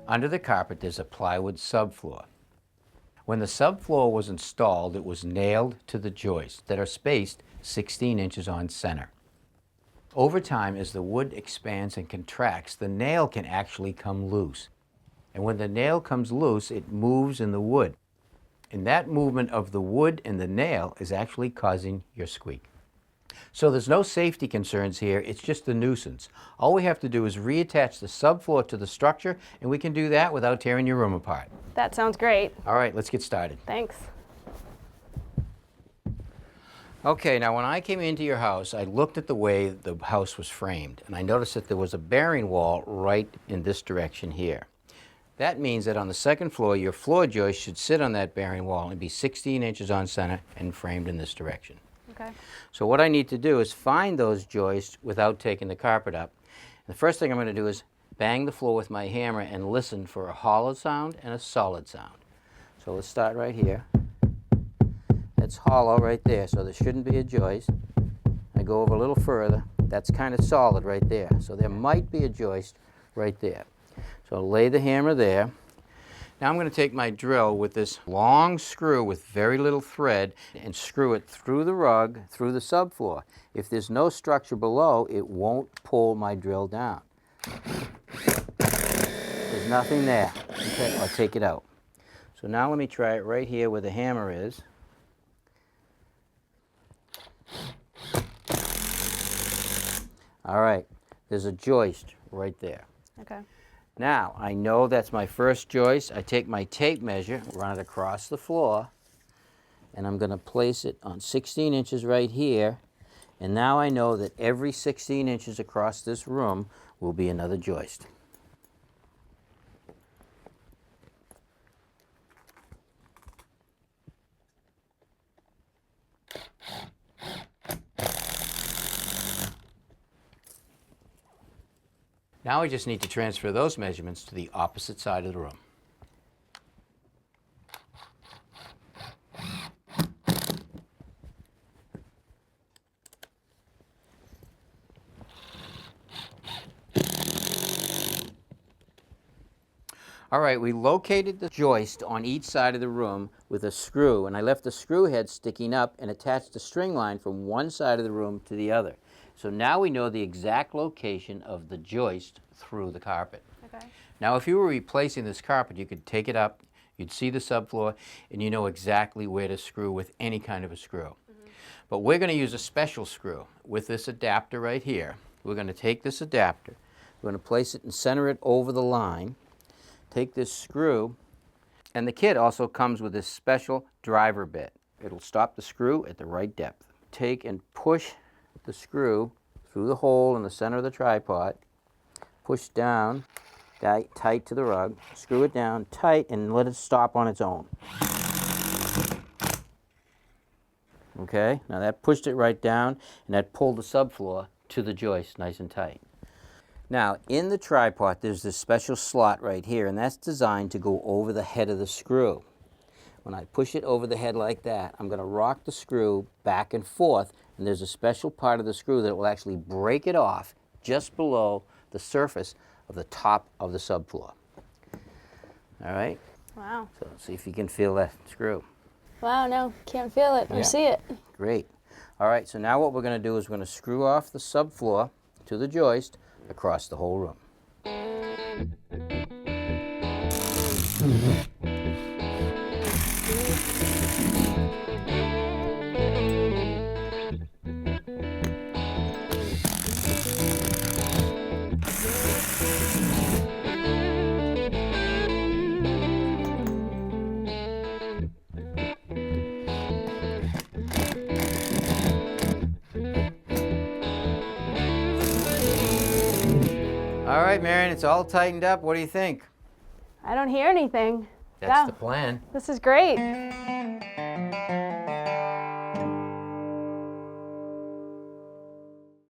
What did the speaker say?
Under the carpet, there's a plywood subfloor. When the subfloor was installed, it was nailed to the joists that are spaced 16 inches on center. Over time, as the wood expands and contracts, the nail can actually come loose. And when the nail comes loose, it moves in the wood. And that movement of the wood and the nail is actually causing your squeak. So there's no safety concerns here, it's just a nuisance. All we have to do is reattach the subfloor to the structure, and we can do that without tearing your room apart. That sounds great. All right, let's get started. Thanks. Okay, now when I came into your house, I looked at the way the house was framed, and I noticed that there was a bearing wall right in this direction here. That means that on the second floor, your floor joist should sit on that bearing wall and be 16 inches on center and framed in this direction. Okay. So what I need to do is find those joists without taking the carpet up. And the first thing I'm going to do is bang the floor with my hammer and listen for a hollow sound and a solid sound. So let's start right here. That's hollow right there, so there shouldn't be a joist. I go over a little further. That's kind of solid right there. So there might be a joist right there. So I'll lay the hammer there. Now I'm going to take my drill with this long screw with very little thread and screw it through the rug, through the subfloor. If there's no structure below, it won't pull my drill down. There's nothing there. Okay, I'll take it out. So now let me try it right here where the hammer is. All right, there's a joist right there. Okay. Now, I know that's my first joist. I take my tape measure, run it across the floor, and I'm going to place it on 16 inches right here. And now I know that every 16 inches across this room will be another joist. Now I just need to transfer those measurements to the opposite side of the room. All right, we located the joist on each side of the room with a screw, and I left the screw head sticking up and attached the string line from one side of the room to the other. So now we know the exact location of the joist through the carpet. Okay. Now if you were replacing this carpet, you could take it up, you'd see the subfloor, and you know exactly where to screw with any kind of a screw. But we're going to use a special screw with this adapter right here. We're going to take this adapter, we're going to place it and center it over the line, take this screw, and the kit also comes with this special driver bit. It'll stop the screw at the right depth. Take and push the screw through the hole in the center of the tripod, push down tight to the rug, screw it down tight and let it stop on its own. Okay, now that pushed it right down and that pulled the subfloor to the joist nice and tight. Now in the tripod there's this special slot right here, and that's designed to go over the head of the screw. When I push it over the head like that, I'm going to rock the screw back and forth, and there's a special part of the screw that will actually break it off just below the surface of the top of the subfloor. All right? Wow. So see if you can feel that screw. Wow, no, can't feel it or see it. Great. All right, so now what we're going to do is we're going to screw off the subfloor to the joist across the whole room. All right, Marion, it's all tightened up. What do you think? I don't hear anything. That's the plan. This is great.